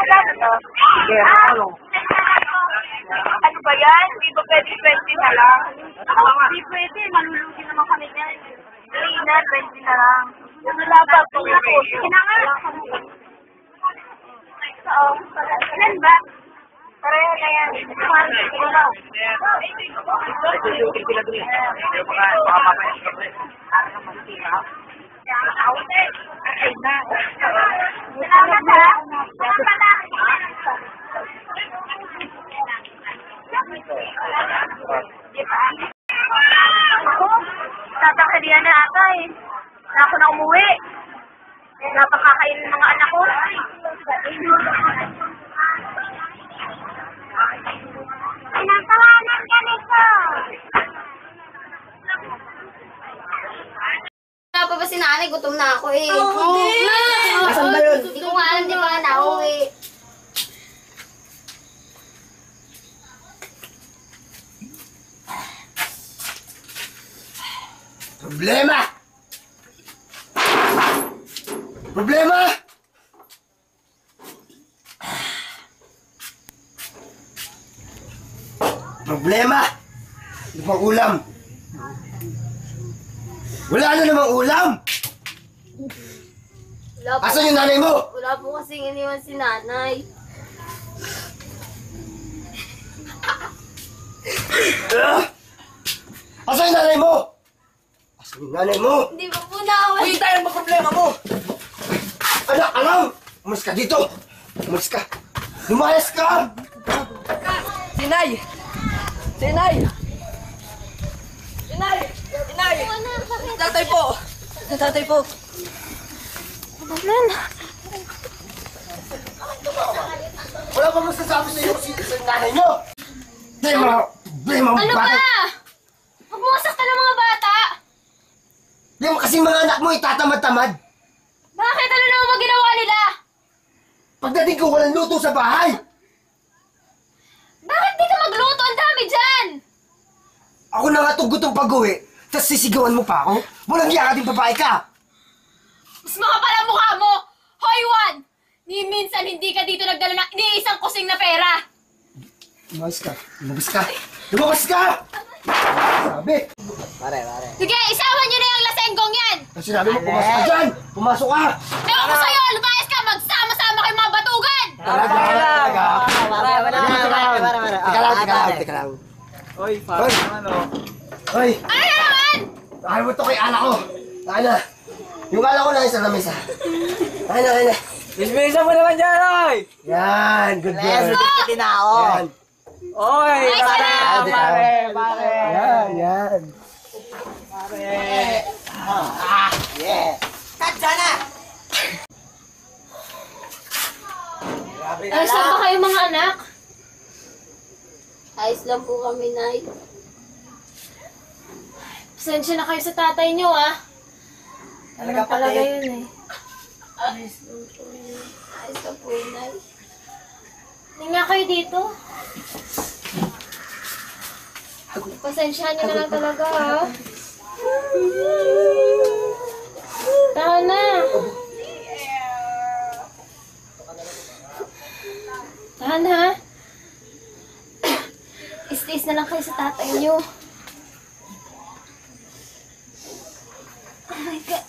Magkano to? Ano? Ano ba yan? Hindi ba pwede 20 na lang? Hindi pwede. Malulugi naman kami niyan. Hindi na, 20 na lang. Wala pa po. Sige na nga. Oo. Ilan ba? Pareho na yan. Wala. Ito sila dun eh. Pero baka mamaya sila dun eh. Parang naman sila. Ay na. Salamat ha. Ako, tatakalian na ata eh. Na ako na umuwi. Napakakain ng mga anak ko. Pinatawanan ka nito. Wala pa ba si nanay? Gutom na ako eh. Oo, Asan ba yun? Hindi ko nga alam, di ba na uwi. Problema! Problema! Problema! Ano pang ulam? Wala na namang ulam! Wala po, Asan yung nanay mo? wala po kasing iniwan si nanay. Asan yung nanay mo? Asan yung nanay mo? Hindi ba po nauwi? Uy, tayo ba problema mo? Anak, alam! Umalis ka dito! Umalis ka! Lumayas ka! Sinay! Sinay! Sinay! Sinay! Tatay po! Tatay po! Wala ba masasabi sa iyo sa nanay nyo? Di mga problema mo Ano ba? Huwag mo masaktan ng mga bata! Di mo kasi mga anak mo itatamad-tamad. Bakit? Ano naman ba ginawa nila? Pagdating ko walang luto sa bahay. Bakit di ka magluto? Ang dami dyan! Ako na nga tugutong pag-uwi, tapos sisigawan mo pa ako? Walang hiya ka din babae ka! Mas makapal ang mukha mo! Hoy, Juan! Ni minsan hindi ka dito nagdala ng iniisang kusing na pera! Lumabas ka! Lumabas ka! Lumabas ka! Sabi! Pare. Sige, isawan niyo na yung lasenggong yan! Ang sinabi mo, pumasok ka dyan! Pumasok ka! Ewan ko sa'yo! Lumayas ka! Magsama-sama kayong mga batugan! Talaga! Teka lang. Uy, Hoy! parang ano? Hoy! Ano na naman? Ayaw mo to kay anak ko! Ana! Yung anak ko na isa na mesa. Ana! Bisbisa mo naman dyan, oy! Yan! Good girl! Tinao! Yan! Oy! Ay, sarap! Pare! Yan! Yeah! Ayos lang ba kayo mga anak? Ayos lang po kami, Nay. Pasensya na kayo sa tatay niyo, ah. Ano na talaga yun, eh. Ayos lang po, Nay. Ayos lang po, Nay. Hindi nga kayo dito. Pasensyahan niyo na lang talaga, ha. Tara na. Tahan, ha? Istiis na lang kayo sa tatay niyo. Oh my God.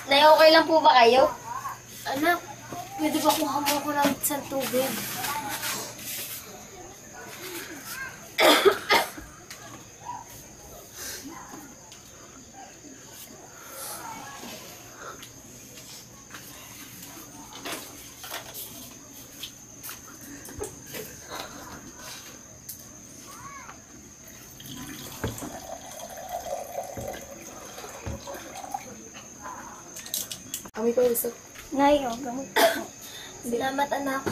Nay, okay lang po ba kayo? Anak, pwede ba kuha mo ako ng isang tubig? Kami ko isip. Nay, oh, gamot. Salamat, anak.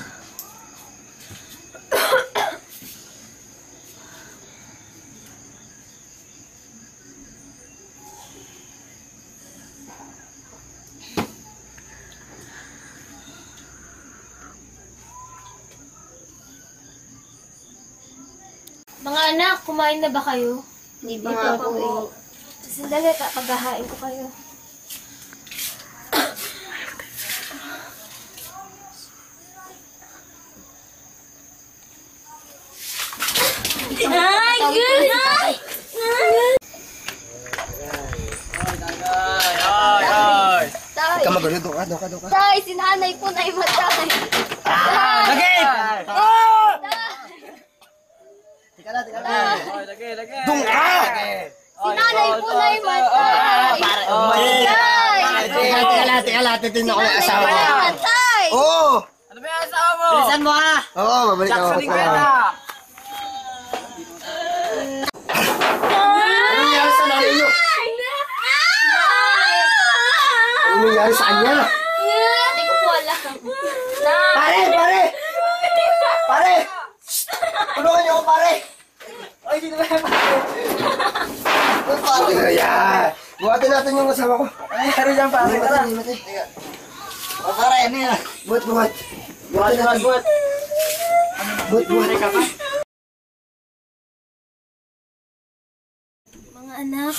Mga anak, kumain na ba kayo? Hindi pa nga po eh. Kasi Sandali, paghahain ko kayo. Ay, good! Ikaw magulo, doon ka. Tay, sinanay ko na imatay. Lagi! Tika lang. Doon ka! Sinanay ko na imatay. Tika lang, titignan ko yung asawa ko. Imatay. Oo! Ano ba yung asawa mo? Bilisan mo ha! Oo, mabalik ako. Jackson Ingweta! Ano nangyari sa nanay niyo? Ano nangyari sa kanya? Hindi ko po alam. Pare! Tulungan niyo ako, pare! Ay, dito ba yung pare? Ano yan? Buhatin natin yung kasama ko. Ay, ano dyan pare? Tara! O pare, ano yan? Buhat. Buhat. Buhat. ka pa? Mga anak.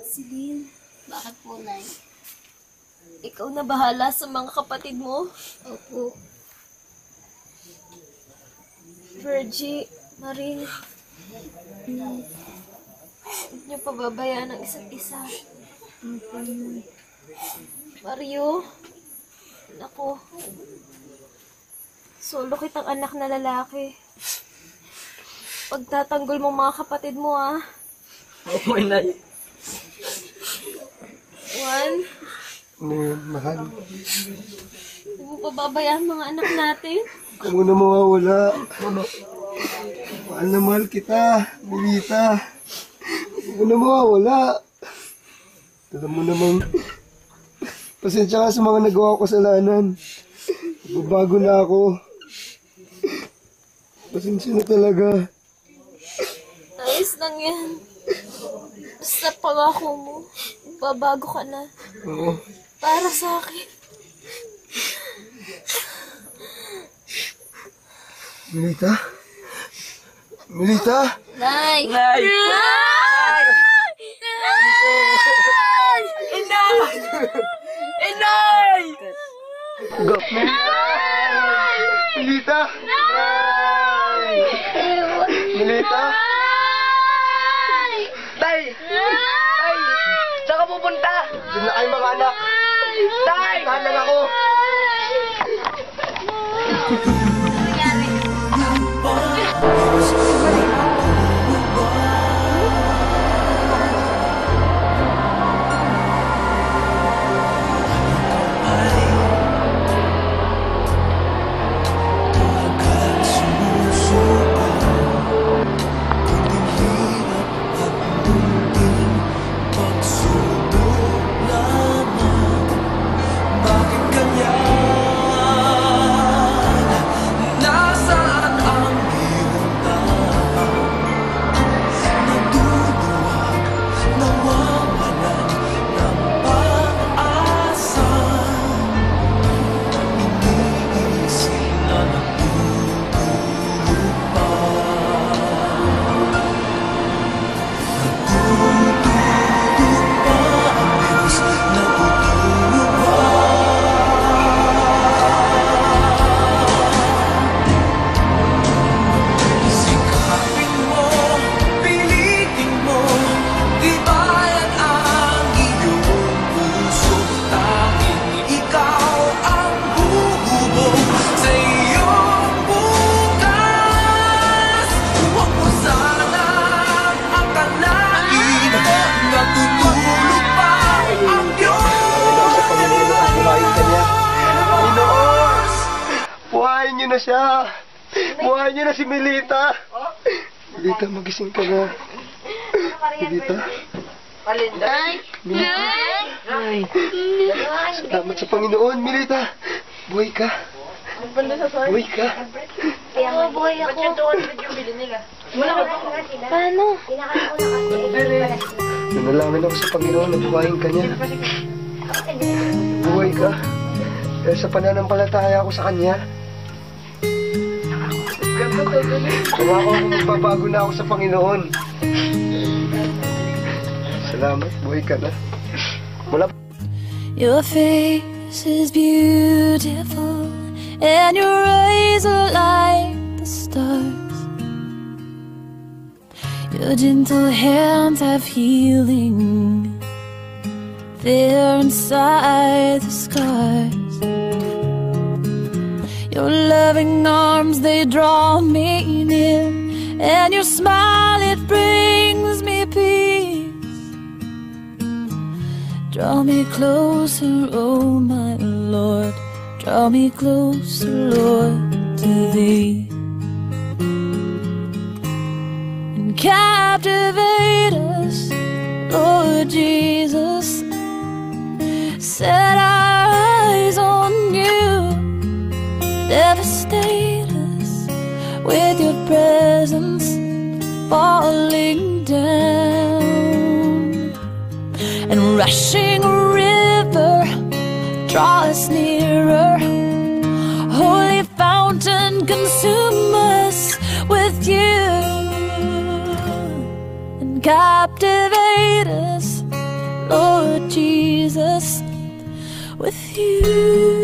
Celine, Bakit po, Nay? ikaw na bahala sa mga kapatid mo. Opo. Virgie, Marie. Huwag niyo pababayaan ang isa't isa. Mario, naku. Solo kitang anak na lalaki. Pagtatanggol mo mga kapatid mo, ah. Oo, inay. Juan, Ano yun, mahal? huwag mo pababayaan mga anak natin. Huwag mo na mawawala. Mahal na mahal kita, Milita. Huwag mo na mawawala. Alam mo namang, pasensya ka sa mga nagawa ko kasalanan. Babago na ako. Pasensya na talaga. Ayos lang yan. Basta pangako mo, babago ka na. Oo. Para sa akin. Milita? Milita? Nay! Nay! Inay! Milita? Milita? Tay! Tay! Saan ka pupunta? Diyan na kayo mga anak. Tay! Saan lang ako? Buhayin niyo na siya. Buhayin niyo na si Milita. Milita, magising ka na. Milita. Nay! Nay! Salamat sa Panginoon, Milita. Buhay ka. Buhay ka. Oo, buhay ako. Paano? Nanalangin ako sa Panginoon na buhayin ka niya. Buhay ka. Dahil sa pananampalataya ko sa Kanya. Pangako ako magbabago na ako sa Panginoon. Salamat, buhay ka na. Wala Your face is beautiful, and your eyes are like the stars. Your gentle hands have healing there inside the scars. Your loving arms, they draw me near, and your smile, it brings me peace. Draw me closer, oh my Lord, draw me closer, Lord, to Thee. And captivate us, Lord Jesus. Set our eyes on You. Devastate us with Your presence falling down. And rushing river, draw us nearer. Holy fountain, consume us with You. And captivate us, Lord Jesus, with You.